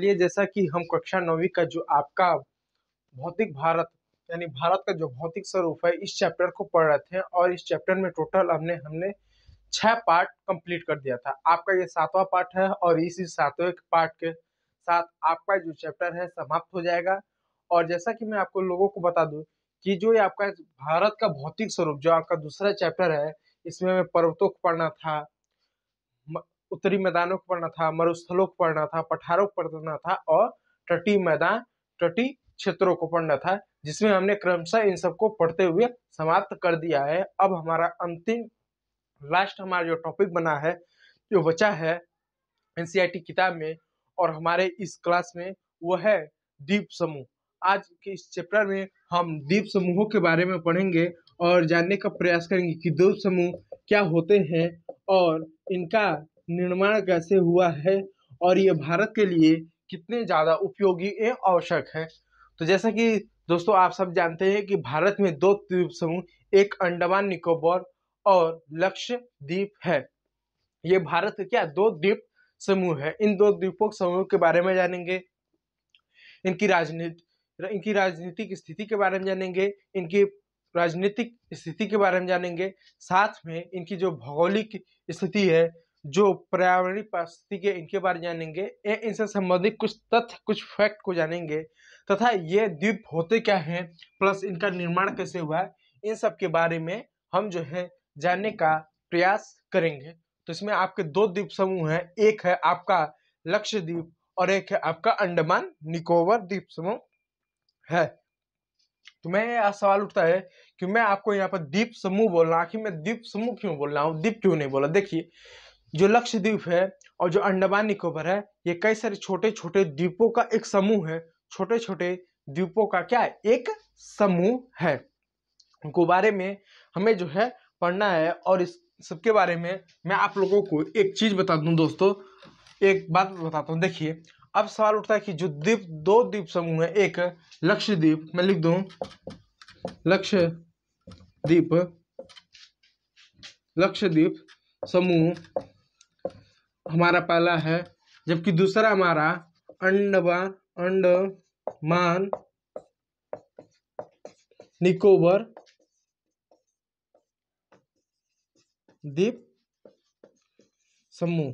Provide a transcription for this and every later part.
चलिए, जैसा कि हम कक्षा 9वीं का जो आपका भौतिक भारत यानी भारत का जो भौतिक स्वरूप है, इस चैप्टर को पढ़ रहे थे और इस चैप्टर में टोटल हमने हमने 6 पार्ट कंप्लीट कर दिया था। आपका ये 7वां पार्ट है और इसी 7वें पार्ट के साथ आपका जो चैप्टर है समाप्त हो जाएगा। और जैसा कि मैं आपको लोगों को बता दूं कि जो ये आपका भारत का भौतिक स्वरूप जो आपका दूसरा चैप्टर है, इसमें हमें पर्वतों को पढ़ना था, उत्तरी मैदानों को पढ़ना था, मरुस्थलों को पढ़ना था, पठारों को पढ़ना था और तटीय मैदान, तटीय क्षेत्रों को पढ़ना था, जिसमें हमने क्रमशः इन सबको पढ़ते हुए समाप्त कर दिया है। अब हमारा अंतिम लास्ट हमारा जो टॉपिक बना है, जो बचा है एनसीईआरटी किताब में और हमारे इस क्लास में, वो है द्वीप समूह। आज के इस चैप्टर में हम द्वीप समूहों के बारे में पढ़ेंगे और जानने का प्रयास करेंगे कि द्वीप समूह क्या होते हैं और इनका निर्माण कैसे हुआ है और ये भारत के लिए कितने ज़्यादा उपयोगी एवं आवश्यक है। तो जैसा कि दोस्तों आप सब जानते हैं कि भारत में 2 द्वीप समूह, एक अंडमान निकोबार और लक्षद्वीप है। ये भारत के क्या 2 द्वीप समूह है। इन 2 द्वीपों समूह के बारे में जानेंगे, इनकी राजनीतिक स्थिति के बारे में जानेंगे, इनकी राजनीतिक स्थिति के बारे में जानेंगे, साथ में इनकी जो भौगोलिक स्थिति है, जो पर्यावरणीय परिस्थिति के इनके बारे में जानेंगे, इनसे संबंधित कुछ तथ्य, कुछ फैक्ट को जानेंगे तथा ये द्वीप होते क्या हैं, प्लस इनका निर्माण कैसे हुआ है, इन सब के बारे में हम जो है जानने का प्रयास करेंगे। तो इसमें आपके 2 द्वीप समूह हैं, एक है आपका लक्षद्वीप और एक है आपका अंडमान निकोबार द्वीप समूह है। तो मैं यह सवाल उठता है कि मैं आपको यहाँ पर द्वीप समूह बोल रहा हूँ, आखिर मैं द्वीप समूह क्यों बोल रहा हूँ, द्वीप क्यों नहीं बोला। देखिए, जो लक्षद्वीप है और जो अंडमान निकोबार है, ये कई सारे छोटे छोटे द्वीपों का एक समूह है। छोटे छोटे द्वीपों का क्या है, एक समूह है। उनको बारे में हमें जो है पढ़ना है और इस सबके बारे में मैं आप लोगों को एक चीज बता दूं दोस्तों, एक बात बताता हूँ। देखिए, अब सवाल उठता है कि जो द्वीप 2 द्वीप समूह है, एक लक्षद्वीप, मैं लिख दूं लक्षद्वीप समूह हमारा पहला है, जबकि दूसरा हमारा अंडमान निकोबार द्वीप समूह।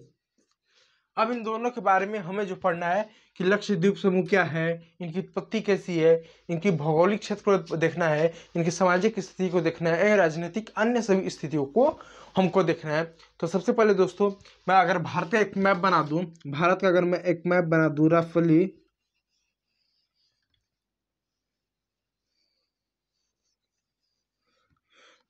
अब इन दोनों के बारे में हमें जो पढ़ना है कि लक्षद्वीप समूह क्या है, इनकी उत्पत्ति कैसी है, इनकी भौगोलिक क्षेत्र को देखना है, इनकी सामाजिक स्थिति को देखना है, राजनीतिक अन्य सभी स्थितियों को हमको देखना है। तो सबसे पहले दोस्तों, मैं अगर भारत का एक मैप बना दूं, भारत का अगर मैं एक मैप बना दूं रफली,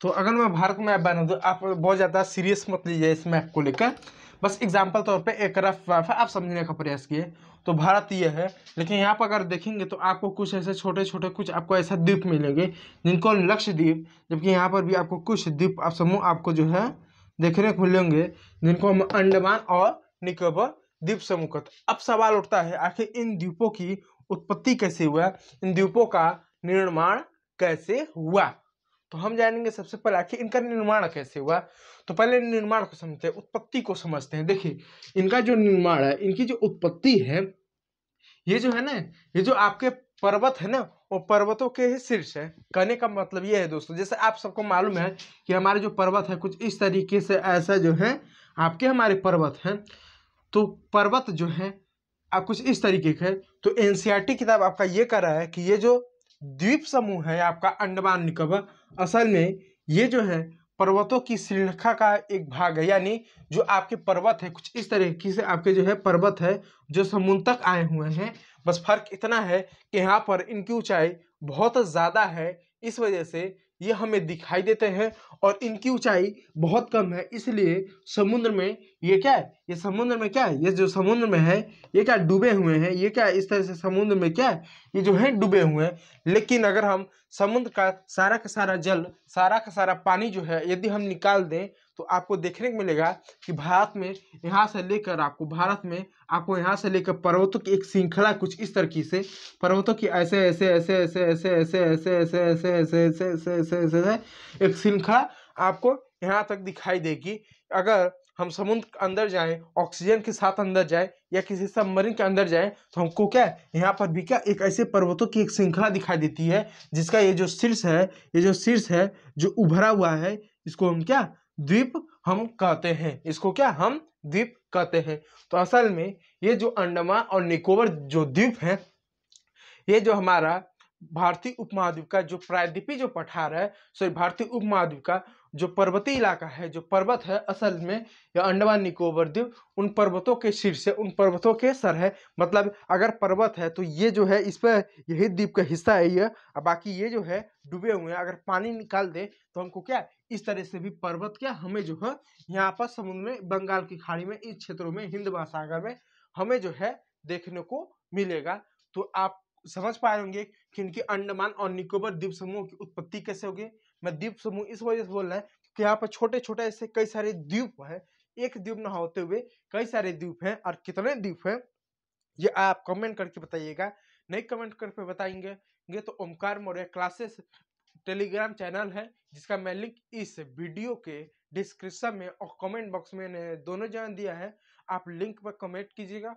तो अगर मैं भारत का मैप बना दूं, आप बहुत ज़्यादा सीरियस मत लीजिए इस मैप को लेकर, बस एग्जाम्पल तौर पे एक रफ मैप है, आप समझने का प्रयास किए। तो भारत ये है, लेकिन यहाँ पर अगर देखेंगे तो आपको कुछ ऐसे छोटे छोटे कुछ आपको ऐसा द्वीप मिलेंगे जिनको लक्षद्वीप, जबकि यहाँ पर भी आपको कुछ द्वीप आप समूह आपको जो है देखने को मिलेंगे जिनको हम अंडमान और निकोबार द्वीप समूह कहते हैं। अब सवाल उठता है, आखिर इन द्वीपों की उत्पत्ति कैसे हुआ, इन द्वीपों का निर्माण कैसे हुआ। तो हम जानेंगे सबसे पहले आखिर इनका निर्माण कैसे हुआ। तो पहले निर्माण को समझते हैं, उत्पत्ति को समझते हैं। देखिए, इनका जो निर्माण है, इनकी जो उत्पत्ति है, ये जो है ना, ये जो आपके पर्वत है ना, वो पर्वतों के ही शीर्ष है। कहने का मतलब ये है दोस्तों, जैसे आप सबको मालूम है कि हमारे जो पर्वत है कुछ इस तरीके से ऐसा जो है आपके हमारे पर्वत हैं, तो पर्वत जो है आप कुछ इस तरीके के। तो एनसीईआरटी किताब आपका ये कह रहा है कि ये जो द्वीप समूह है आपका अंडमान निकोबार, असल में ये जो है पर्वतों की श्रृंखला का एक भाग है। यानी जो आपके पर्वत है कुछ इस तरीके से आपके जो है पर्वत है जो समुद्र तक आए हुए हैं। बस फर्क इतना है कि यहाँ पर इनकी ऊंचाई बहुत ज़्यादा है, इस वजह से ये हमें दिखाई देते हैं, और इनकी ऊंचाई बहुत कम है, इसलिए समुद्र में ये क्या है, ये समुद्र में क्या है, ये जो समुद्र में है ये क्या डूबे हुए हैं, ये क्या इस तरह से समुद्र में क्या है, ये जो है डूबे हुए हैं। लेकिन अगर हम समुद्र का सारा जल, सारा का सारा पानी जो है यदि हम निकाल दें, तो आपको देखने को मिलेगा कि भारत में यहाँ से लेकर आपको यहाँ से लेकर पर्वतों की एक श्रृंखला कुछ इस तरीके से, पर्वतों की ऐसे ऐसे ऐसे ऐसे ऐसे ऐसे ऐसे ऐसे ऐसे ऐसे ऐसे ऐसे ऐसे ऐसे एक श्रृंखला आपको यहाँ तक दिखाई देगी। अगर हम समुद्र के अंदर जाएं, ऑक्सीजन के साथ अंदर जाएं या किसी सबमरीन के अंदर जाएं, तो हमको क्या यहाँ पर भी क्या एक ऐसे पर्वतों की एक श्रृंखला दिखाई देती है, जिसका ये जो शीर्ष है, ये जो शीर्ष है जो उभरा हुआ है, इसको हम क्या द्वीप हम कहते हैं, इसको क्या हम द्वीप कहते हैं। तो असल में ये जो अंडमान और निकोबार जो द्वीप है, ये जो हमारा भारतीय उपमहाद्वीप का जो प्रायद्वीपीय जो पठार है, सॉरी भारतीय उपमहाद्वीप का जो पर्वतीय इलाका है, जो पर्वत है, असल में यह अंडमान निकोबार द्वीप उन पर्वतों के शीर्ष है, उन पर्वतों के सर है। मतलब अगर पर्वत है तो ये जो है इस पर यही द्वीप का हिस्सा है ये, और बाकी ये जो है डूबे हुए हैं। अगर पानी निकाल दे तो हमको क्या इस तरह से भी पर्वत क्या हमें जो है यहाँ पर समुद्र में, बंगाल की खाड़ी में, इस क्षेत्रों में, हिंद महासागर में हमें जो है देखने को मिलेगा। तो आप समझ पाए होंगे कि इनकी अंडमान और निकोबार द्वीप समूह की उत्पत्ति कैसे होगी। मैं द्वीप समूह इस वजह से बोल रहा है कि यहाँ पर छोटे छोटे ऐसे कई सारे द्वीप है, एक द्वीप न होते हुए कई सारे द्वीप हैं। और कितने द्वीप हैं ये आप कमेंट करके बताइएगा, नहीं कमेंट करके बताएंगे तो Omkar Maurya classes Telegram channel है, जिसका मैं लिंक इस वीडियो के डिस्क्रिप्शन में और कमेंट बॉक्स में दोनों जगह दिया है। आप लिंक पर कमेंट कीजिएगा,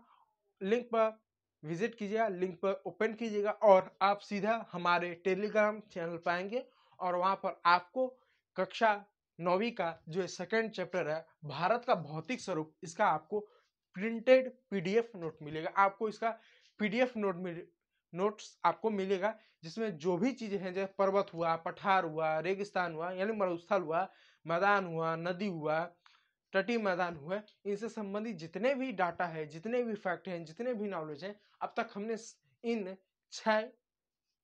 लिंक पर विजिट कीजिएगा, लिंक पर ओपन कीजिएगा और आप सीधा हमारे टेलीग्राम चैनल पाएंगे। और वहां पर आपको कक्षा 9वीं का जो सेकंड चैप्टर है भारत का भौतिक स्वरूप, इसका आपको प्रिंटेड पीडीएफ नोट मिलेगा। आपको इसका पीडीएफ नोट्स आपको मिलेगा, जिसमें जो भी चीजें हैं जैसे पर्वत हुआ, पठार हुआ, रेगिस्तान हुआ यानी मरुस्थल हुआ, मैदान हुआ, नदी हुआ, तटीय मैदान हुआ, इनसे संबंधित जितने भी डाटा है, जितने भी फैक्ट हैं, जितने भी नॉलेज हैं, अब तक हमने इन 6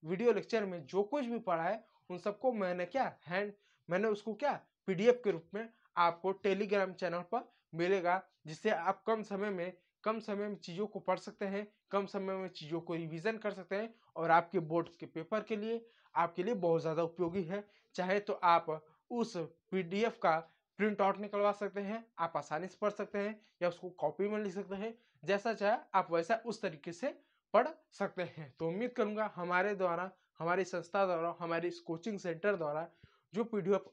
वीडियो लेक्चर में जो कुछ भी पढ़ा है उन सबको मैंने उसको क्या पीडीएफ के रूप में आपको टेलीग्राम चैनल पर मिलेगा, जिससे आप कम समय में चीज़ों को पढ़ सकते हैं, कम समय में चीज़ों को रिवीजन कर सकते हैं और आपके बोर्ड के पेपर के लिए आपके लिए बहुत ज़्यादा उपयोगी है। चाहे तो आप उस पीडीएफ का प्रिंट आउट निकलवा सकते हैं, आप आसानी से पढ़ सकते हैं, या उसको कॉपी में लिख सकते हैं, जैसा चाहे आप वैसा उस तरीके से पढ़ सकते हैं। तो उम्मीद करूंगा हमारे द्वारा, हमारी संस्था द्वारा, हमारे इस कोचिंग सेंटर द्वारा जो पीडीएफ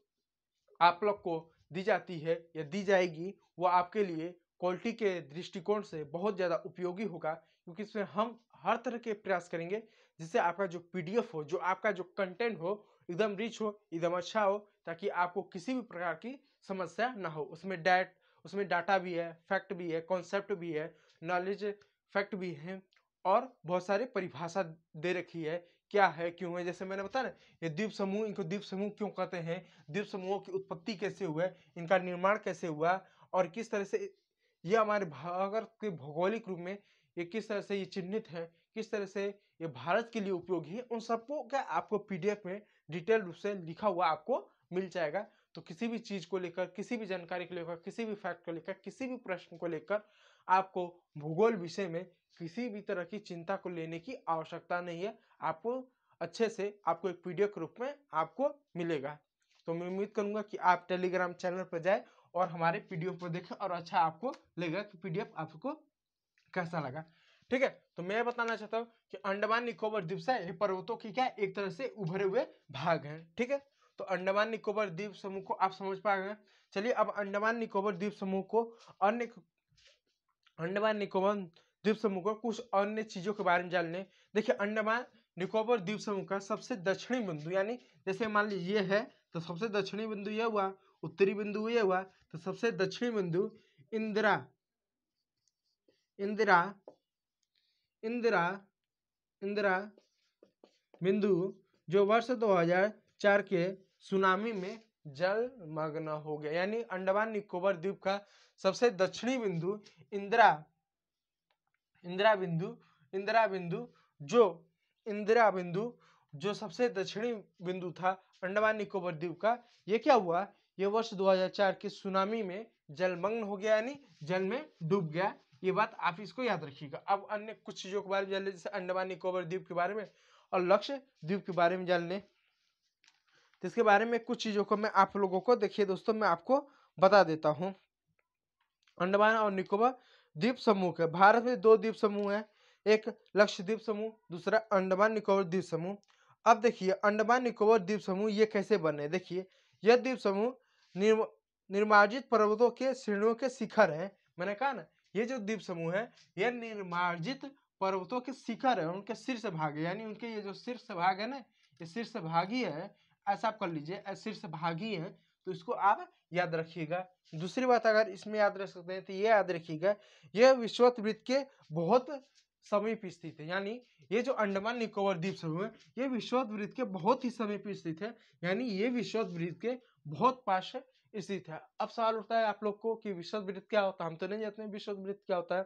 आप लोग को दी जाती है या दी जाएगी, वो आपके लिए क्वालिटी के दृष्टिकोण से बहुत ज़्यादा उपयोगी होगा, क्योंकि इसमें हम हर तरह के प्रयास करेंगे जिससे आपका जो पीडीएफ हो, जो आपका जो कंटेंट हो, एकदम रिच हो, एकदम अच्छा हो, ताकि आपको किसी भी प्रकार की समस्या ना हो। उसमें डाटा भी है, फैक्ट भी है, कॉन्सेप्ट भी है, नॉलेज फैक्ट भी है, और बहुत सारी परिभाषा दे रखी है, क्या है, क्यों है। जैसे मैंने बताया ना, ये द्वीप समूह, इनको द्वीप समूह क्यों कहते हैं, द्वीप समूहों की उत्पत्ति कैसे हुआ, इनका निर्माण कैसे हुआ, और किस तरह से ये हमारे भारत के भौगोलिक रूप में ये किस तरह से ये चिन्हित है, किस तरह से ये भारत के लिए उपयोगी है, उन सबको क्या आपको पीडीएफ में डिटेल रूप से लिखा हुआ आपको मिल जाएगा। तो किसी भी चीज को लेकर, किसी भी जानकारी को लेकर, किसी भी फैक्ट को लेकर, किसी भी प्रश्न को लेकर आपको भूगोल विषय में किसी भी तरह की चिंता को लेने की आवश्यकता नहीं है। आपको अच्छे से आपको एक पीडीएफ के रूप में आपको मिलेगा। तो मैं उम्मीद करूंगा कि आप टेलीग्राम चैनल पर जाए और हमारे पीडीएफ को देखें और अच्छा आपको लगेगा कि पीडीएफ आपको कैसा लगा। ठीक है, तो मैं बताना चाहता हूँ कि अंडमान निकोबार द्वीप से पर्वतों की क्या एक तरह से उभरे हुए भाग हैं। ठीक है, तो अंडमान निकोबार द्वीप समूह को आप समझ पाएंगे। चलिए अब अंडमान निकोबार द्वीप समूह को अंडमान निकोबार द्वीप समूह को कुछ अन्य चीजों के बारे में जान लें। देखिए, अंडमान निकोबार द्वीप समूह का सबसे दक्षिणी बिंदु, यानी जैसे मान लीजिए ये है तो सबसे दक्षिणी बिंदु ये हुआ, उत्तरी बिंदु ये हुआ, तो सबसे दक्षिणी बिंदु इंदिरा इंदिरा इंदिरा इंदिरा बिंदु जो वर्ष 2004 के सुनामी में जलमग्न हो गया। यानी अंडमान निकोबार द्वीप का सबसे दक्षिणी बिंदु इंदिरा बिंदु इंदिरा बिंदु जो सबसे दक्षिणी बिंदु था अंडमान निकोबार द्वीप का, ये क्या हुआ, ये वर्ष 2004 के सुनामी में जलमग्न हो गया, यानी जल में डूब गया। ये बात आप इसको याद रखिएगा। अब अन्य कुछ चीजों के बारे में जान लें, जैसे अंडमान निकोबार द्वीप के बारे में और लक्षद्वीप के बारे में जान लें। तो इसके बारे में कुछ चीजों को मैं आप लोगों को, देखिए दोस्तों, मैं आपको बता देता हूँ। अंडमान और निकोबार द्वीप समूह के भारत में 2 द्वीप समूह है, एक लक्षद्वीप समूह, दूसरा अंडमान निकोबार द्वीप समूह। अब देखिए अंडमान निकोबार द्वीप समूह ये कैसे बने। देखिए, यह द्वीप समूह निर्मार्जित पर्वतों के श्रेणियों के शिखर है। मैंने कहा ना, ये जो द्वीप समूह है ये निर्मार्जित पर्वतों के शिखर है, उनके शीर्ष भाग है, यानी उनके ये जो शीर्ष भाग है ना, ये शीर्ष भागी है, ऐसा आप कर लीजिए, शीर्ष भागी है, तो इसको आप याद रखिएगा। दूसरी बात अगर इसमें याद रख सकते हैं तो ये याद रखिएगा, यह विषुवत वृत्त के बहुत समीप स्थित है, यानी ये जो अंडमान निकोबार द्वीप समूह है ये विषुवत वृत्त के बहुत ही समीप स्थित है, यानी ये विषुवत वृत्त के बहुत पास स्थित है। अब सवाल उठता है आप लोग को कि विषुवत वृत्त क्या होता है, हम तो नहीं जानते हैं विषुवत वृत्त क्या होता है,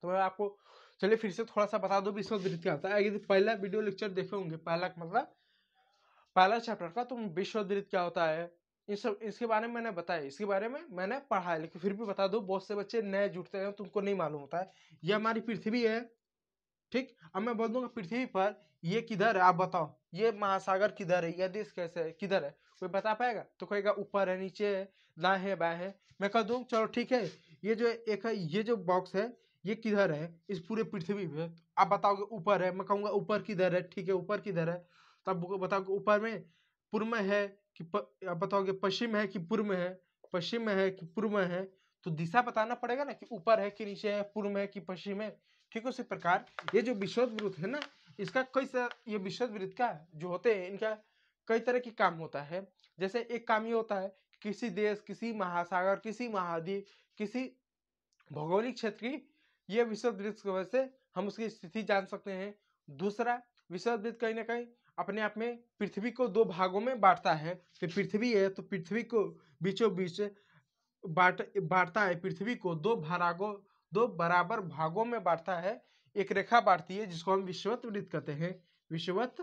तो मैं आपको चलिए फिर से थोड़ा सा बता दो विषुवत वृत्त क्या होता है। यदि पहला वीडियो लेक्चर देखे होंगे, पहला मतलब पहला चैप्टर का, तो विषुवत वृत्त क्या होता है इस सब इसके बारे में मैंने बताया, इसके बारे में मैंने पढ़ा है, लेकिन फिर भी बता दो, बहुत से बच्चे नए जुड़ते हैं, तुमको नहीं मालूम होता है। ये हमारी पृथ्वी है, ठीक। अब मैं बोल दूंगा पृथ्वी पर ये किधर है, आप बताओ, ये महासागर किधर है, यह देश कैसे है, किधर है, कोई बता पाएगा? तो कहेगा ऊपर है, नीचे है, दाएं है, बाएं है। मैं कह दूं चलो ठीक है, ये जो एक है, ये जो बॉक्स है ये किधर है इस पूरे पृथ्वी पे, तो आप बताओगे ऊपर है, मैं कहूंगा ऊपर किधर है, ठीक है ऊपर किधर है, तो आप बताओगे ऊपर में पूर्व में है कि आप बताओगे पश्चिम है कि पूर्व में है, पश्चिम में है कि पूर्व में है, तो दिशा बताना पड़ेगा ना कि ऊपर है कि नीचे है, पूर्व में है कि पश्चिम है। ठीक उसी प्रकार ये जो विषुवत वृत्त है ना, इसका कई ये विषुवत वृत्त का जो होते हैं इनका कई तरह की काम होता है। जैसे एक काम ये होता है कि किसी देश, किसी महासागर, किसी महाद्वीप, किसी भौगोलिक क्षेत्र की ये विषुवत वृत्त की वजह से हम उसकी स्थिति जान सकते हैं। दूसरा, विषुवत वृत्त कहीं ना कहीं अपने आप में पृथ्वी को दो भागों में बांटता है, तो पृथ्वी है तो पृथ्वी को बीचों बीच बांटता है, पृथ्वी को दो बराबर भागों में बांटता है, एक रेखा बांटती है जिसको हम विषुवत वृत्त कहते हैं, विषुवत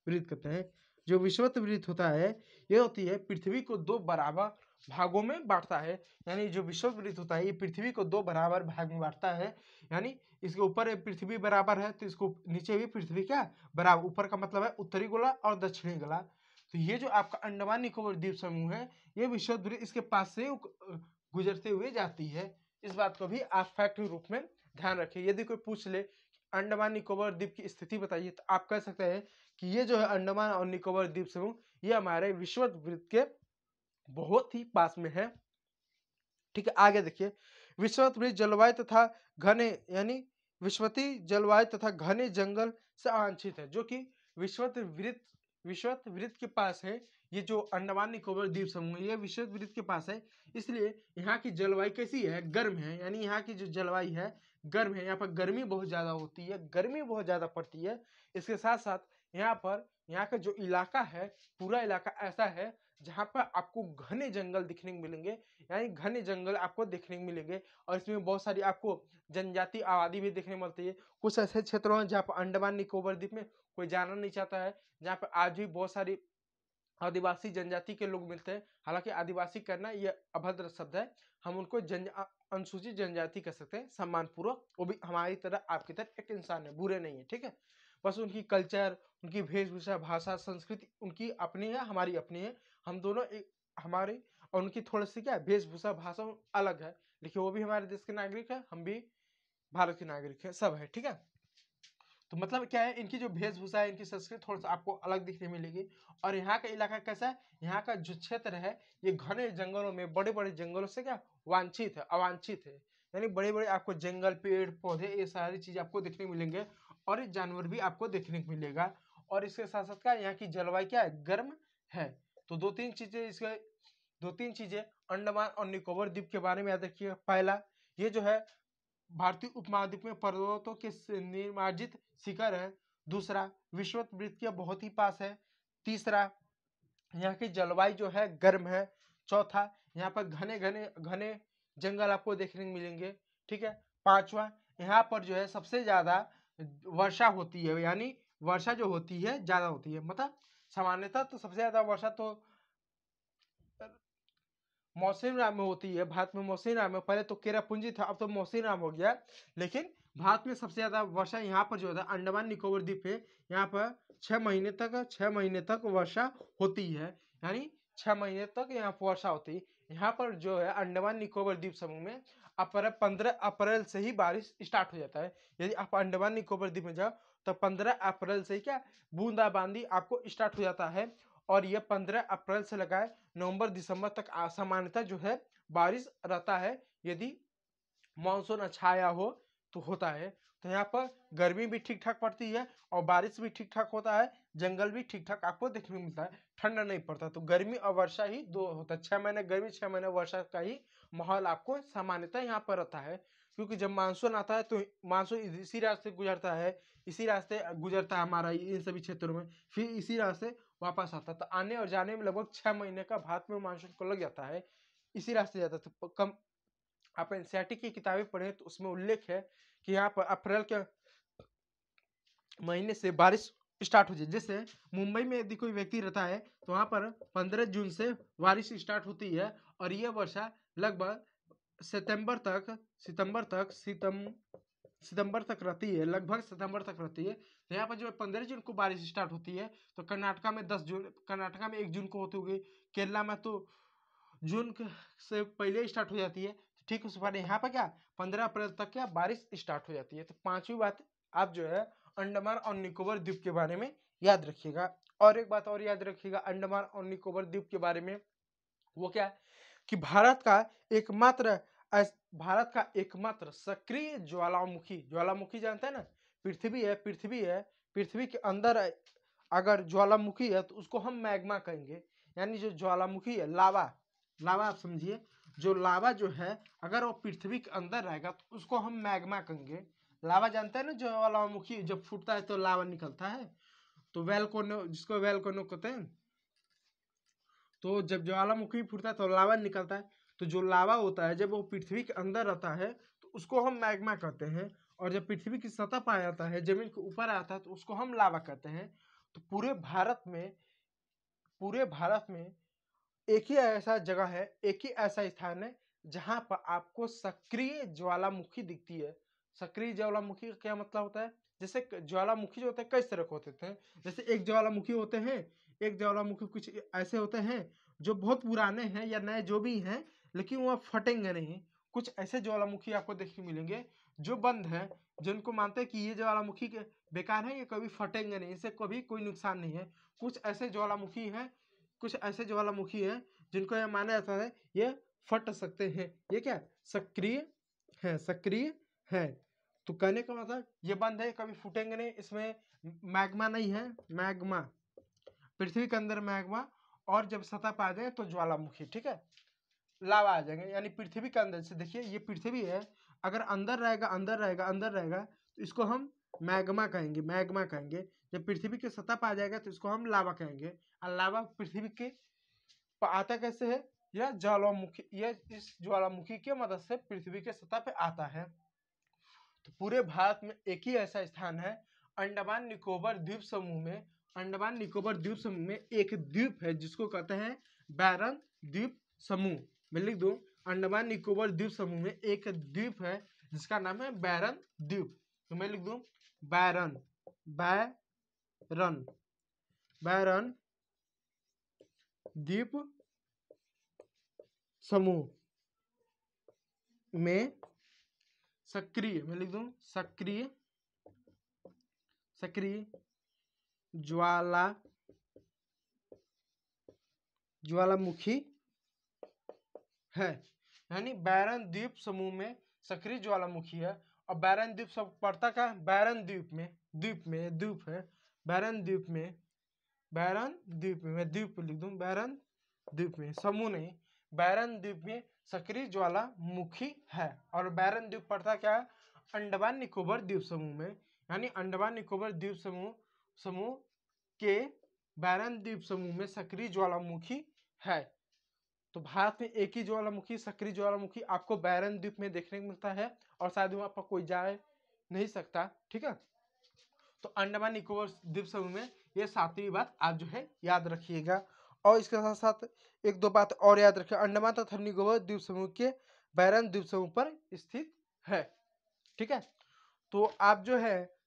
वृत्त कहते हैं। जो विषुवत वृत्त होता है ये होती है पृथ्वी को दो बराबर भागों में बांटता है, यानी जो विषुवत वृत्त होता है ये पृथ्वी को दो बराबर भाग में बांटता है, यानी इसके ऊपर पृथ्वी बराबर है तो इसको नीचे भी पृथ्वी क्या बराबर, ऊपर का मतलब है उत्तरी गोला और दक्षिणी गोला। तो ये जो आपका अंडमान निकोबार द्वीप समूह है ये विषुवत वृत्त इसके पास से गुजरते हुए जाती है। इस बात को भी आप फैक्ट के रूप में ध्यान रखिए। यदि कोई पूछ ले अंडमान निकोबार द्वीप की स्थिति बताइए, तो आप कह सकते हैं कि ये जो है अंडमान और निकोबार द्वीप समूह ये हमारे विषुवत वृत्त के बहुत ही पास में है। ठीक है, आगे देखिए, विषुवत वृत्त जलवायु तथा घने यानी विषुवतीय जलवायु तथा घने जंगल से आंशित है, जो कि विषुवत वृत्त के पास है। ये जो अंडमान निकोबार द्वीप समूह है ये विषुवत वृत्त के पास है, इसलिए यहाँ की जलवायु कैसी है, गर्म है, यानी यहाँ की जो जलवायु है गर्म है, यहाँ पर गर्मी बहुत ज्यादा होती है, गर्मी बहुत ज्यादा पड़ती है। इसके साथ साथ यहाँ का जो इलाका है, पूरा इलाका ऐसा है जहाँ पर आपको घने जंगल दिखने को मिलेंगे, यानी घने जंगल आपको देखने को मिलेंगे, और इसमें बहुत सारी आपको जनजाति आबादी भी देखने मिलती है। कुछ ऐसे क्षेत्रों हैं जहाँ पर अंडमान निकोबार द्वीप में कोई जाना नहीं चाहता है, जहाँ पर आज भी बहुत सारी आदिवासी जनजाति के लोग मिलते हैं। हालांकि आदिवासी करना यह अभद्र शब्द है, हम उनको अनुसूचित जनजाति कह सकते हैं सम्मानपूर्वक, वो भी हमारी तरह आपकी तरह एक इंसान है, बुरे नहीं है, ठीक है। बस उनकी कल्चर, उनकी वेशभूषा, भाषा, संस्कृति उनकी अपनी है, हमारी अपनी है, हम दोनों एक हमारी और उनकी थोड़ी सी क्या वेशभूषा, भाषा अलग है, लेकिन वो भी हमारे देश के नागरिक है, हम भी भारत के नागरिक है, सब है, ठीक है। तो मतलब क्या है, इनकी जो वेशभूषा है, इनकी संस्कृति थोड़ा सा आपको अलग दिखने मिलेगी। और यहाँ का इलाका कैसा है, यहाँ का जो क्षेत्र है ये घने जंगलों में, बड़े बड़े जंगलों से क्या वांछित है, अवांछित है, यानी बड़े बड़े आपको जंगल, पेड़ पौधे, ये सारी चीज आपको देखने को मिलेंगे, और ये जानवर भी आपको देखने को मिलेगा। और इसके साथ साथ क्या यहाँ की जलवायु क्या है, गर्म है। तो दो तीन चीजें अंडमान और निकोबार द्वीप के बारे में याद रखिए। पहला, ये जो है भारतीय उपमहाद्वीप में पर्वतों के निर्मार्जित शिखर है। दूसरा, विषुवत वृत्त के बहुत ही पास है। तीसरा, यहाँ की जलवायु जो है गर्म है। चौथा, यहाँ पर घने घने घने जंगल आपको देखने को मिलेंगे, ठीक है। पांचवा, यहाँ पर जो है सबसे ज्यादा वर्षा होती है, यानी वर्षा जो होती है ज्यादा होती है, मतलब सामान्यतः तो सबसे ज्यादा वर्षा तो मौसम नाम में होती है, भारत में मौसम नाम में, पहले तो केरापुंजी था, अब तो मौसम नाम हो गया। लेकिन भारत में सबसे ज्यादा वर्षा यहाँ पर जो होता है अंडमान निकोबार द्वीप है, यहाँ पर 6 महीने तक वर्षा होती है, यानी 6 महीने तक यहाँ पर वर्षा होती है। यहाँ पर जो है अंडमान निकोबार द्वीप समूह में 15 अप्रैल से ही बारिश स्टार्ट हो जाता है। यदि आप अंडमान निकोबार द्वीप में जाओ तो 15 अप्रैल से ही क्या बूंदाबांदी आपको स्टार्ट हो जाता है। और ये 15 अप्रैल से लगाए नवंबर दिसंबर तक सामान्यतः जो है बारिश रहता है। यदि मानसून अच्छा आया हो तो होता है। तो यहाँ पर गर्मी भी ठीक ठाक पड़ती है और बारिश भी ठीक ठाक होता है, जंगल भी ठीक ठाक आपको देखने को मिलता है, ठंडा नहीं पड़ता। तो गर्मी और वर्षा ही दो होता है, 6 महीने गर्मी 6 महीने वर्षा का ही माहौल आपको सामान्यतः यहाँ पर रहता है। क्योंकि जब मानसून आता है तो मानसून इसी रास्ते गुजरता है, इसी रास्ते गुजरता है हमारा इन सभी क्षेत्रों में, फिर इसी रास्ते वापस आता है। तो आने और जाने में लगभग 6 महीने का भारत में मानसून को लग जाता है, इसी रास्ते जाता है। तो कम आप एनसीईआरटी की किताबें पढ़ें तो उसमें उल्लेख है कि यहाँ पर अप्रैल के महीने से बारिश स्टार्ट हो जाए। जैसे मुंबई में यदि कोई व्यक्ति रहता है तो वहाँ पर 15 जून से बारिश स्टार्ट होती है और ये वर्षा लगभग सितंबर तक रहती है, लगभग सितंबर तक रहती है। तो यहाँ पर जो 15 जून को बारिश स्टार्ट होती है तो कर्नाटका में 10 जून, कर्नाटका में 1 जून को होती होगी, केरला में तो जून से पहले स्टार्ट हो जाती है। ठीक उस बार यहाँ पर क्या 15 अप्रैल तक क्या बारिश स्टार्ट हो जाती है। तो पांचवी बात आप जो है अंडमान और निकोबार द्वीप के बारे में याद रखिएगा। और एक बात और याद रखिएगा अंडमान और निकोबार द्वीप के बारे में, वो क्या कि भारत का एकमात्र सक्रिय ज्वालामुखी जानते हैं ना, पृथ्वी है, पृथ्वी के अंदर अगर ज्वालामुखी है तो उसको हम मैग्मा कहेंगे। यानी जो ज्वालामुखी है, लावा आप समझिए, जो लावा जो है अगर वो पृथ्वी के अंदर रहेगा तो उसको हम मैग्मा कहेंगे। लावा जानते हैं ना, ज्वालामुखी जब फूटता है तो लावा निकलता है, तो वैल्कोनो, जिसको वैल्कोनो कहते हैं। तो जब ज्वालामुखी फूटता है तो लावा निकलता है। तो जो लावा होता है जब वो पृथ्वी के अंदर रहता है तो उसको हम मैग्मा कहते हैं, और जब पृथ्वी की सतह पर आ जाता है, जमीन के ऊपर आता है, तो उसको हम लावा कहते हैं। तो पूरे भारत में एक ही ऐसा जगह है, एक ही ऐसा स्थान है जहां पर आपको सक्रिय ज्वालामुखी दिखती है। सक्रिय ज्वालामुखी का क्या मतलब होता है, जैसे ज्वालामुखी जो होते हैं कई तरह के होते हैं। जैसे एक ज्वालामुखी होते हैं, एक ज्वालामुखी कुछ ऐसे होते हैं जो बहुत पुराने हैं या नए जो भी हैं, लेकिन वह फटेंगे नहीं। कुछ ऐसे ज्वालामुखी आपको देखने मिलेंगे जो बंद है, जिनको मानते हैं कि ये ज्वालामुखी के बेकार है, ये कभी फटेंगे नहीं, इससे कभी कोई नुकसान नहीं है। कुछ ऐसे ज्वालामुखी हैं जिनको यह माना जाता है ये फट सकते हैं। ये क्या सक्रिय है। तो कहने का मतलब ये बंद है, कभी फूटेंगे नहीं, इसमें मैग्मा नहीं है, मैग्मा पृथ्वी के अंदर मैग्मा, और जब सतह पर आ जाए तो ज्वालामुखी, ठीक है, लावा आ जाएंगे। यानी पृथ्वी के अंदर से देखिए, ये पृथ्वी है, अगर अंदर रहेगा तो इसको हम मैग्मा कहेंगे। जब पृथ्वी की सतह पर आ जाएगा तो इसको हम लावा कहेंगे। और लावा पृथ्वी के आता कैसे है, यह इस ज्वालामुखी की मदद से पृथ्वी के सतह पे आता है। तो पूरे भारत में एक ही ऐसा स्थान है, अंडमान निकोबार द्वीप समूह में एक द्वीप है जिसको कहते हैं बैरन द्वीप समूह। मैं लिख दूं, अंडमान निकोबार द्वीप समूह में एक द्वीप है जिसका नाम है बैरन द्वीप। तो मैं लिख दूं बैरन द्वीप समूह में सक्रिय, मैं लिख दूं सक्रिय ज्वालामुखी है। यानी बैरन द्वीप समूह में सक्रिय ज्वालामुखी है। और बैरन द्वीप सब पड़ता का बैरन द्वीप में, द्वीप है बैरन द्वीप में, मैं द्वीप लिख दूं, बैरन द्वीप में, समूह नहीं, बैरन द्वीप में सक्रिय ज्वालामुखी है। और बैरन द्वीप पड़ता क्या है, अंडमान निकोबार द्वीप समूह में। यानी अंडमान निकोबार द्वीप समूह के बैरन द्वीप समूह में सक्रिय ज्वालामुखी है। तो भारत में एक ही ज्वालामुखी, सक्रिय ज्वालामुखी आपको बैरन द्वीप में देखने को मिलता है, और शायद वहां पर कोई जा नहीं सकता, ठीक है। तो अंडमान निकोबार द्वीप समूह में ये 7वीं बात आप जो है याद रखिएगा। और इसके साथ साथ एक दो बात और याद रखिए, अंडमान तथा निकोबार द्वीप समूह के बैरन द्वीप समूह पर स्थित है, ठीक है। तो आप जो है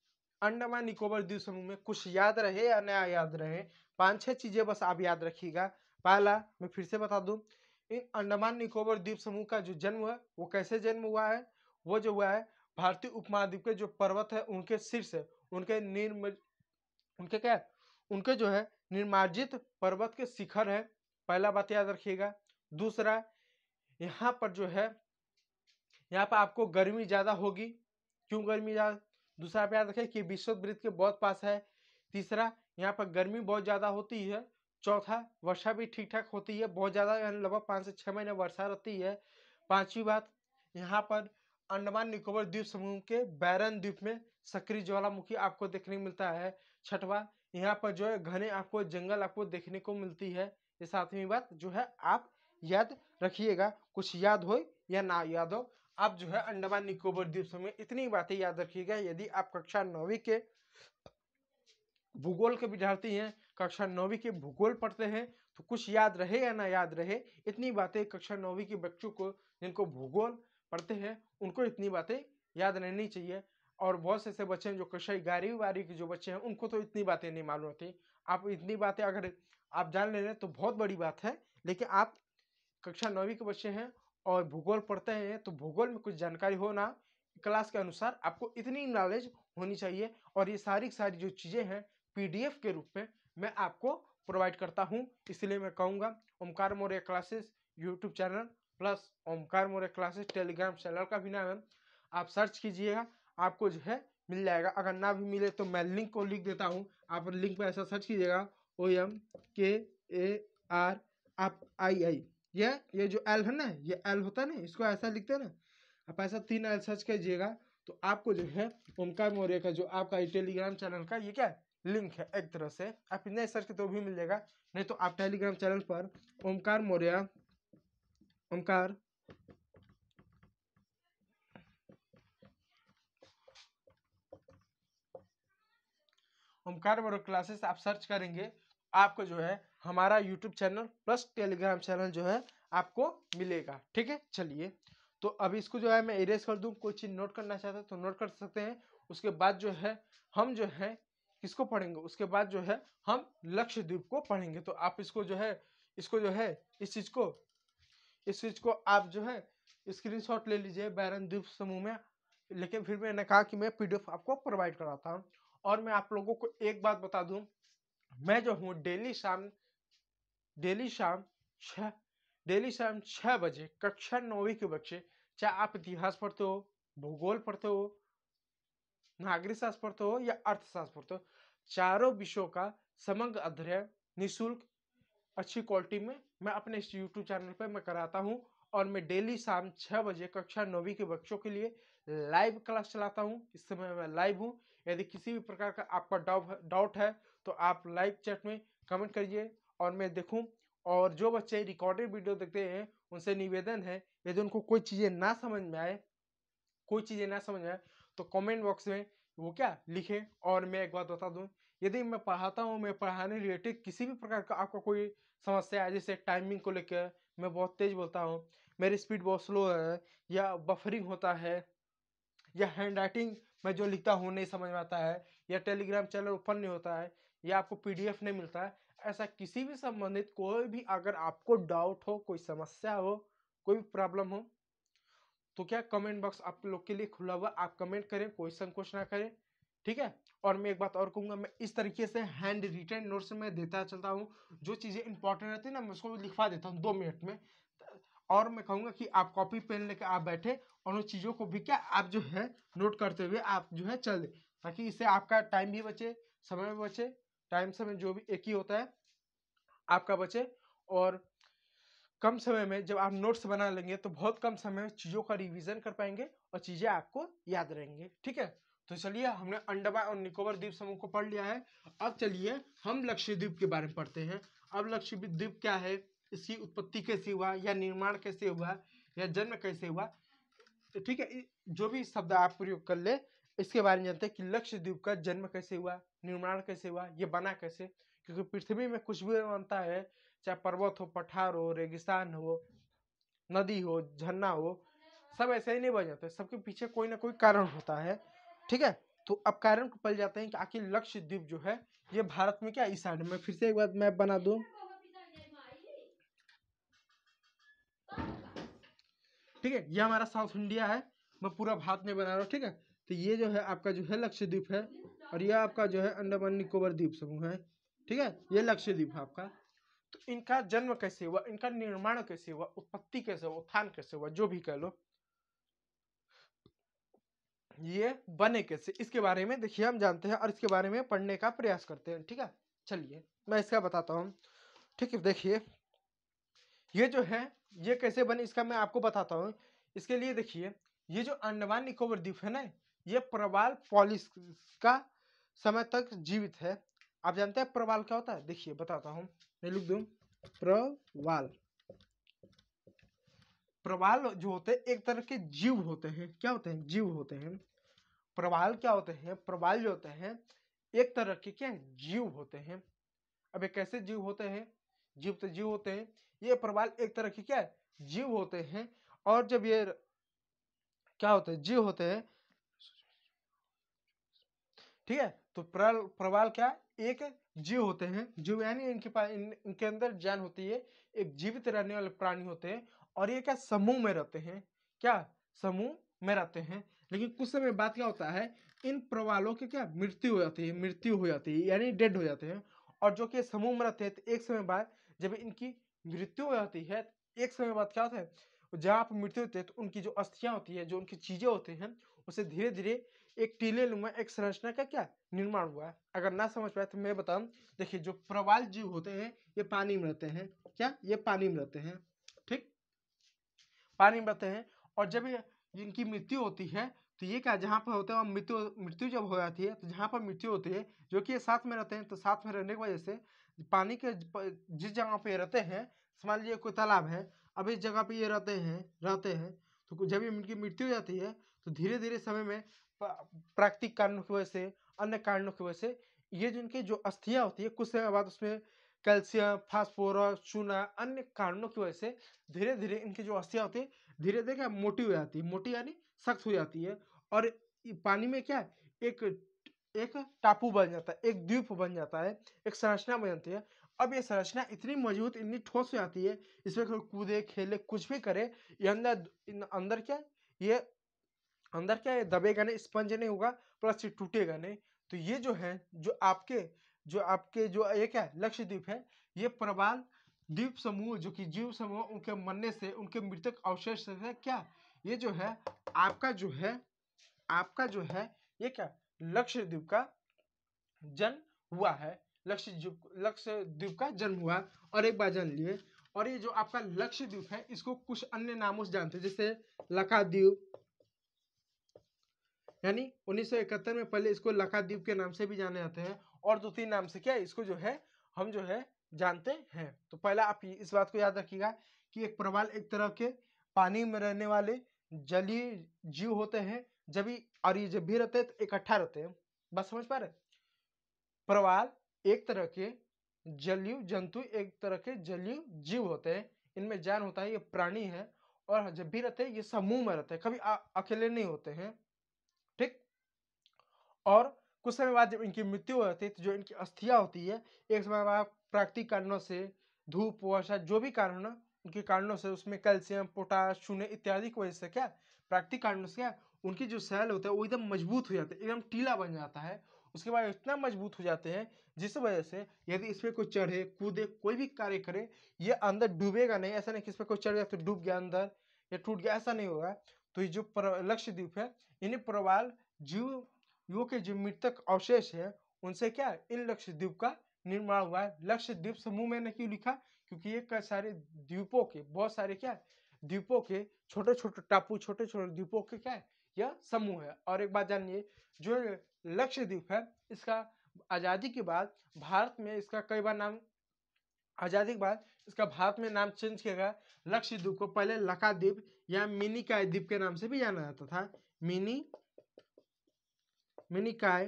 अंडमान निकोबार द्वीप समूह में कुछ याद रहे या नया याद रहे, 5-6 चीजें बस आप याद रखिएगा। पहला, मैं फिर से बता दूं, इन अंडमान निकोबार द्वीप समूह का जो जन्म है वो कैसे जन्म हुआ है, वो जो हुआ है भारतीय उपमहाद्वीप के जो पर्वत है उनके शीर्ष, उनके उनके जो है निर्मार्जित पर्वत के शिखर है, पहला बात याद रखिएगा। दूसरा, यहाँ पर जो है यहाँ पर आपको गर्मी ज्यादा होगी। क्यों गर्मी ज्यादा? दूसरा आप याद रखें कि विश्व वृत्त के बहुत पास है। तीसरा, यहाँ पर गर्मी बहुत ज्यादा होती है। चौथा, वर्षा भी ठीक ठाक होती है, बहुत ज्यादा लगभग 5 से 6 महीने वर्षा रहती है। पांचवी बात, यहाँ पर अंडमान निकोबार द्वीप समूह के बैरन द्वीप में सक्रिय ज्वालामुखी आपको देखने को मिलता है। छठवा, यहाँ पर जो है घने आपको जंगल आपको देखने को मिलती है। ये सातवीं बात जो है आप याद रखिएगा, कुछ याद हो या ना याद हो, आप जो है अंडमान निकोबार द्वीप समूह इतनी बातें याद रखिएगा। यदि आप कक्षा 9वीं के भूगोल के विद्यार्थी हैं, कक्षा 9वीं के भूगोल पढ़ते हैं, तो कुछ याद रहे या ना याद रहे, इतनी बातें कक्षा 9वीं के बच्चों को, जिनको भूगोल पढ़ते हैं, उनको इतनी बातें याद रहनी चाहिए। और बहुत से ऐसे बच्चे हैं जो कक्षा 11वीं 12वीं के जो बच्चे हैं, उनको तो इतनी बातें नहीं मालूम होती। आप इतनी बातें अगर आप जान ले रहे हैं तो बहुत बड़ी बात है। लेकिन आप कक्षा 9वीं के बच्चे हैं और भूगोल पढ़ते हैं, तो भूगोल में कुछ जानकारी हो ना, क्लास के अनुसार आपको इतनी नॉलेज होनी चाहिए। और ये सारी जो चीजें हैं पीडीएफ के रूप में मैं आपको प्रोवाइड करता हूं। इसलिए मैं कहूंगा Omkar Maurya classes YouTube channel plus Omkar Maurya classes Telegram channel का भी नाम है, आप सर्च कीजिएगा, आपको जो है मिल जाएगा। अगर ना भी मिले तो मैं लिंक को लिख देता हूँ, आप लिंक पर ऐसा सर्च कीजिएगा OMKARII, ये जो एल है ना, ये एल होता है ना, इसको ऐसा लिखते हैं ना, आप ऐसा 3 एल सर्च कीजिएगा तो आपको जो है ओमकार मौर्य का जो आपका टेलीग्राम चैनल का ये क्या लिंक है, एक तरह से आप इतने सर्च के तो भी मिल जाएगा। नहीं तो आप टेलीग्राम चैनल पर ओमकार मौर्य क्लासेस आप सर्च करेंगे, आपको जो है हमारा YouTube channel plus Telegram channel जो है आपको मिलेगा। ठीक है, चलिए तो अब इसको जो है मैं इरेज कर दूं। कोई चीज नोट करना चाहते हैं तो नोट कर सकते हैं। उसके बाद जो है हम जो है किसको पढ़ेंगे, उसके बाद जो है हम लक्षद्वीप को पढ़ेंगे। तो आप इसको जो है इस चीज को आप जो है स्क्रीनशॉट ले लीजिए बैरन द्वीप समूह में। लेकिन फिर मैंने कहा कि मैं पीडीएफ आपको प्रोवाइड कराता हूँ। और मैं आप लोगों को एक बात बता दूं, मैं जो हूँ डेली शाम 6 बजे कक्षा 9वीं के बच्चे, चाहे आप इतिहास पढ़ते हो, भूगोल पढ़ते हो, नागरिक शास्त्र पढ़ते हो या अर्थशास्त्र पढ़ते हो, चारों विषयों का समग्र अध्ययन निःशुल्क अच्छी क्वालिटी में मैं अपने इस यूट्यूब चैनल पर मैं कराता हूं। और मैं डेली शाम 6 बजे कक्षा 9वीं के बच्चों के लिए लाइव क्लास चलाता हूं। इस समय मैं लाइव हूं। यदि किसी भी प्रकार का आपका डाउट है तो आप लाइव चैट में कमेंट करिए और मैं देखूं। और जो बच्चे रिकॉर्डेड वीडियो देखते हैं उनसे निवेदन है, यदि उनको कोई चीजें ना समझ में आए तो कमेंट बॉक्स में वो क्या लिखे। और मैं एक बात बता दूं, यदि मैं पढ़ाता हूँ, मैं पढ़ाने रिलेटेड किसी भी प्रकार का आपको कोई समस्या है, जैसे टाइमिंग को लेकर मैं बहुत तेज बोलता हूँ, मेरी स्पीड बहुत स्लो है, या बफरिंग होता है, या हैंड राइटिंग में जो लिखता हूँ नहीं समझ में आता है, या टेलीग्राम चैनल ओपन नहीं होता है, या आपको पीडीएफ नहीं मिलता है, ऐसा किसी भी संबंधित कोई भी अगर आपको डाउट हो, कोई समस्या हो, कोई भी प्रॉब्लम हो, तो क्या कमेंट बॉक्स आप लोग के लिए खुला हुआ, आप कमेंट करें, कोई संकोच ना करें। ठीक है। और मैं एक बात और कहूंगा, मैं इस तरीके से हैंड रिटन नोट्स में देता चलता हूँ, जो चीजें इंपॉर्टेंट रहती है ना मैं उसको लिखवा देता हूँ 2 मिनट में। और मैं कहूंगा कि आप कॉपी पेन लेकर आप बैठे और उन चीजों को भी क्या आप जो है नोट करते हुए आप जो है चल दे, ताकि इससे आपका टाइम भी बचे, समय भी बचे। टाइम समय जो भी एक ही होता है, आपका बचे। और कम समय में जब आप नोट्स बना लेंगे तो बहुत कम समय में चीजों का रिवीजन कर पाएंगे और चीजें आपको याद रहेंगे। ठीक है, तो चलिए हमने अंडमान और निकोबार द्वीप समूह को पढ़ लिया है। अब चलिए हम लक्षद्वीप के बारे में पढ़ते हैं। अब लक्षद्वीप क्या है, इसकी उत्पत्ति कैसे हुआ, या निर्माण कैसे हुआ, या जन्म कैसे हुआ, तो ठीक है, जो भी शब्द आप प्रयोग कर ले इसके बारे में जानते हैं कि लक्षद्वीप का जन्म कैसे हुआ, निर्माण कैसे हुआ, ये बना कैसे। क्योंकि पृथ्वी में कुछ भी बनता है, चाहे पर्वत हो, पठार हो, रेगिस्तान हो, नदी हो, झरना हो, सब ऐसे ही नहीं बन जाते, सबके पीछे कोई ना कोई कारण होता है। ठीक है, तो अब कारण को पल जाते हैं कि आखिर लक्षद्वीप जो है ये भारत में क्या इस साइड में, फिर से एक बार मैप बना दूं। ठीक है, ये हमारा साउथ इंडिया है, मैं पूरा भारत में बना रहा हूँ। ठीक है, तो ये जो है आपका जो है लक्षद्वीप है, और ये आपका जो है अंडमान निकोबार द्वीप समूह है। ठीक है, ये लक्षद्वीप है आपका। तो इनका जन्म कैसे हुआ, इनका निर्माण कैसे हुआ, उत्पत्ति कैसे हुआ, उत्थान कैसे हुआ, जो भी कह लो, ये बने कैसे, इसके बारे में देखिए हम जानते हैं और इसके बारे में पढ़ने का प्रयास करते हैं। ठीक है, चलिए मैं इसका बताता हूँ। ठीक है, देखिए ये जो है ये कैसे बने इसका मैं आपको बताता हूँ। इसके लिए देखिए, ये जो अंडमान निकोबार द्वीप है ना, ये प्रवाल पॉलिस का समय तक जीवित है। आप जानते हैं प्रवाल क्या होता है, देखिए बताता हूँ, मैं लिख दूं प्रवाल। प्रवाल जो होते हैं एक तरह के जीव होते हैं, क्या होते हैं, जीव होते हैं। प्रवाल क्या होते हैं, प्रवाल जो होते हैं एक तरह के क्या जीव होते हैं। अब ये कैसे जीव होते हैं, जीव तो जीव होते हैं, ये प्रवाल एक तरह के क्या जीव होते हैं। और जब ये क्या होते हैं, जीव होते हैं, ठीक है, तो प्रवाल क्या एक जीव होते हैं, जीव यानी इनके पास इनके अंदर जान होती है, एक जीवित रहने वाले प्राणी होते हैं। और ये क्या समूह में रहते हैं, क्या समूह में रहते हैं। लेकिन कुछ समय बाद क्या होता है, इन प्रवालों की क्या मृत्यु हो जाती है, मृत्यु हो जाती है यानी डेड हो जाते हैं। और जो कि समूह में रहते हैं तो एक समय बाद जब इनकी मृत्यु हो जाती है, एक समय बाद क्या होता है, जहाँ पर मृत्यु होती है तो उनकी जो अस्थियां होती है, जो उनकी चीजें होती हैं, उसे धीरे धीरे एक टीले नुमा एक संरचना का क्या निर्माण हुआ है। अगर ना समझ पाए तो मैं बताऊं, देखिए जो प्रवाल जीव होते हैं ये पानी में रहते हैं, क्या ये पानी में रहते हैं, ठीक, पानी में रहते हैं। और जब इनकी मृत्यु होती है तो ये क्या जहाँ पर होते हैं मृत्यु मृत्यु जब हो जाती है तो जहाँ पर मृत्यु होती है, जो कि ये साथ में रहते हैं, तो साथ में रहने की वजह से पानी के जिस जगह पे रहते हैं, मान लीजिए कोई तालाब है, अब इस जगह पे ये रहते हैं तो जब इनकी मृत्यु हो जाती है तो धीरे धीरे समय में प्राकृतिक कारणों की वजह से, अन्य कारणों की वजह से ये जिनकी जो अस्थियां होती है कुछ समय बाद उसमें कैल्शियम, फास्फोरस, चूना, अन्य कारणों की वजह से धीरे धीरे इनकी जो अस्थियां होती है धीरे धीरे क्या मोटी हो जाती है, मोटी यानी सख्त हो जाती है। और पानी में क्या एक एक टापू बन जाता है, एक द्वीप बन जाता है, एक संरचना बन जाती है। अब ये संरचना इतनी मजबूत, इतनी ठोस हो जाती है, इसमें कोई कूदे खेले कुछ भी करे, ये अंदर क्या ये अंदर क्या है दबेगा नहीं, स्पंज नहीं होगा, प्लस ये टूटेगा नहीं। तो ये जो है जो आपके जो ये क्या लक्षद्वीप है, ये प्रवाल द्वीप समूह जो कि जीव समूह उनके मरने से, उनके मृतक अवशेष से है क्या, ये जो है आपका जो है ये क्या लक्षद्वीप का जन्म हुआ है, लक्षद्वीप का जन्म हुआ। और एक बार जान लिए, और ये जो आपका लक्षद्वीप है इसको कुछ अन्य नामों से जानते हैं, जैसे लक्षद्वीप, यानी 1971 में पहले इसको लक्षद्वीप के नाम से भी जाने जाते हैं, और 2-3 नाम से क्या इसको जो है हम जो है जानते हैं। तो पहला आप इस बात को याद रखिएगा कि एक प्रवाल एक तरह के पानी में रहने वाले जलीय जीव होते हैं, और ये जब भी रहते हैं तो इकट्ठा रहते हैं। बस समझ पा रहे, प्रवाल एक तरह के जलीय जंतु, एक तरह के जलीय जीव होते हैं, इनमें जान होता है, ये प्राणी है, और जब भी रहते हैं ये समूह में रहते हैं, कभी अकेले नहीं होते हैं, ठीक। और कुछ समय बाद जब इनकी मृत्यु हो जाती है तो जो इनकी अस्थियां होती है, एक समय बाद प्राकृतिक कारणों से, धूप वर्षा जो भी कारण है उनके कारणों से, उसमें कैल्शियम, पोटाश, चूने इत्यादि की वजह से क्या प्राकृतिक कारणों से क्या उनकी जो सेल होता है वो एकदम मजबूत हो जाते हैं, एकदम टीला बन जाता है। उसके बाद इतना मजबूत हो जाते हैं जिस वजह से यदि इस पर कोई चढ़े कूदे कोई भी कार्य करे, ये अंदर डूबेगा नहीं। ऐसा नहीं कि इस पर कोई चढ़ गया तो डूब गया अंदर या टूट गया, ऐसा नहीं होगा। तो ये जो लक्षद्वीप है, इन्हें प्रवाल जीव युगों के जो मृतक अवशेष है उनसे क्या इन लक्षद्वीप का निर्माण हुआ है। लक्षद्वीप समूह मैंने क्यों लिखा, क्योंकि ये कई सारे द्वीपों के, बहुत सारे क्या द्वीपों के, छोटे छोटे टापू, छोटे छोटे द्वीपों के क्या यह समूह है। और एक बात जानिए, जो लक्षद्वीप है इसका आजादी के बाद भारत में इसका कई बार नाम, आजादी के बाद इसका भारत में नाम चेंज किया गया। लक्षद्वीप को पहले लक्षद्वीप या मिनी काय द्वीप के नाम से भी जाना जाता था, मिनिकाय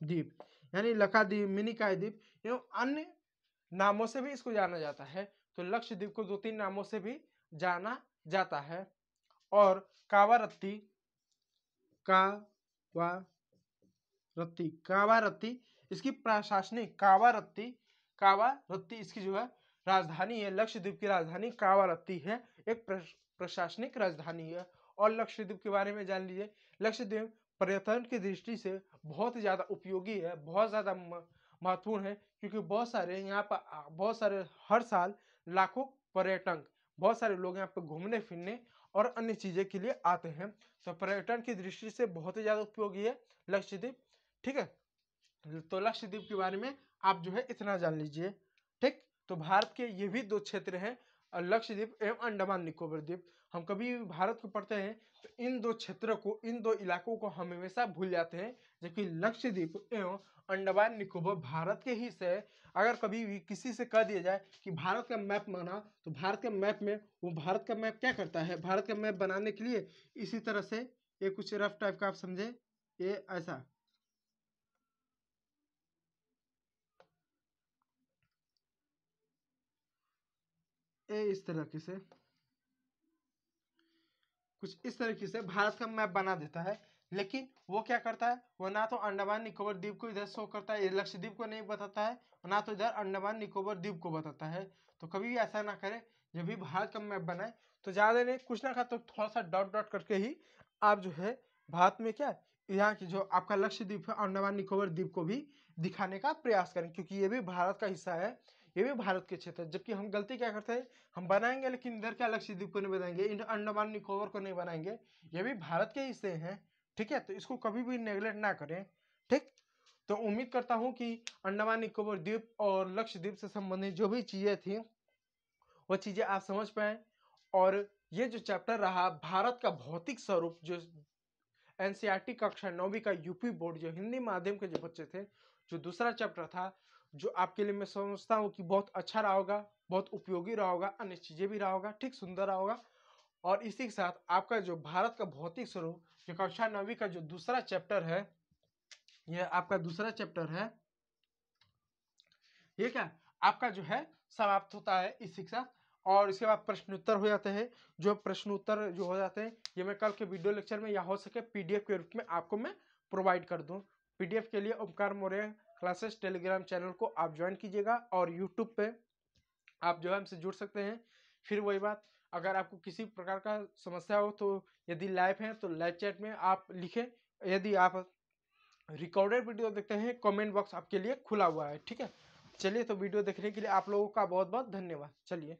द्वीप, यानी लक्षद्वीप, मिनिकाय द्वीप एवं अन्य नामों से भी इसको जाना जाता है। तो लक्षद्वीप को 2-3 नामों से भी जाना जाता है। और कावारत्ती, कावारत्ती इसकी प्रशासनिक, कावारत्ती इसकी जो है राजधानी है, लक्षद्वीप की राजधानी कावारत्ती है, एक प्रशासनिक राजधानी है। और लक्षद्वीप के बारे में जान लीजिए, लक्षद्वीप पर्यटन की दृष्टि से बहुत ज्यादा उपयोगी है, बहुत ज्यादा महत्वपूर्ण है, क्योंकि बहुत सारे यहाँ पर बहुत सारे हर साल लाखों पर्यटक, बहुत सारे लोग यहाँ पर घूमने फिरने और अन्य चीजें के लिए आते हैं। तो पर्यटन की दृष्टि से बहुत ही ज्यादा उपयोगी है लक्षद्वीप। ठीक है, तो लक्षद्वीप के बारे में आप जो है इतना जान लीजिए। ठीक, तो भारत के ये भी दो क्षेत्र हैं, लक्षद्वीप एवं अंडमान निकोबार द्वीप। हम कभी भी भारत को पढ़ते हैं तो इन दो क्षेत्रों को, इन दो इलाकों को हम हमेशा भूल जाते हैं, जबकि लक्षद्वीप एवं अंडमान निकोबार भारत के ही से। अगर कभी भी किसी से कह दिया जाए कि भारत का मैप बना, तो भारत के मैप में वो भारत का मैप क्या करता है, भारत का मैप बनाने के लिए इसी तरह से ये कुछ रफ टाइप का आप समझे, ये ऐसा इस तरीके से, कुछ इस तरीके से भारत का मैप बना देता है। लेकिन वो क्या करता है, वो ना तो अंडमान निकोबार द्वीप को इधर शो करता है, लक्षद्वीप को नहीं बताता है, ना तो इधर अंडमान निकोबार द्वीप को बताता है। तो कभी भी ऐसा ना करे, जब भी भारत का मैप बनाए तो ज्यादा नहीं, कुछ ना खा तो थोड़ा सा डॉट डॉट करके ही आप जो है भारत में क्या, यहाँ की जो आपका लक्षद्वीप है अंडमान निकोबार द्वीप को भी दिखाने का प्रयास करें, क्योंकि ये भी भारत का हिस्सा है, ये भी भारत के क्षेत्र है। जबकि हम गलती क्या करते हैं, हम बनाएंगे लेकिन इधर क्या लक्षद्वीप को नहीं बनाएंगे, अंडमान निकोबार को नहीं बनाएंगे, ये भी भारत के हिस्से हैं। ठीक है, तो इसको कभी भी नेगलेक्ट ना करें। ठीक, तो उम्मीद करता हूं कि अंडमान निकोबार द्वीप और लक्षद्वीप से संबंधित जो भी चीजें थी वो चीजें आप समझ पाए। और ये जो चैप्टर रहा भारत का भौतिक स्वरूप, जो एनसीईआरटी कक्षा 9वीं का यूपी बोर्ड जो हिंदी माध्यम के जो बच्चे थे, जो दूसरा चैप्टर था, जो आपके लिए मैं समझता हूँ कि बहुत अच्छा रहा होगा, बहुत उपयोगी रहा होगा, अन्य चीजें भी रहा होगा, ठीक सुंदर रहा होगा। और इसी के साथ आपका जो भारत का भौतिक स्वरूप जो कक्षा 9वीं का जो दूसरा चैप्टर है, यह आपका दूसरा चैप्टर है, ये क्या आपका जो है समाप्त होता है इस शिक्षा। और इसके बाद प्रश्न उत्तर हो जाते हैं, जो प्रश्न उत्तर जो हो जाते हैं ये मैं कल के वीडियो लेक्चर में या हो सके पीडीएफ के रूप में आपको मैं प्रोवाइड कर दूं। पीडीएफ के लिए Omkar Maurya classes Telegram channel को आप ज्वाइन कीजिएगा, और यूट्यूब पे आप जो है हमसे जुड़ सकते हैं। फिर वही बात, अगर आपको किसी प्रकार का समस्या हो तो यदि लाइव है तो लाइव चैट में आप लिखें, यदि आप रिकॉर्डेड वीडियो देखते हैं कमेंट बॉक्स आपके लिए खुला हुआ है। ठीक है, चलिए, तो वीडियो देखने के लिए आप लोगों का बहुत बहुत धन्यवाद। चलिए।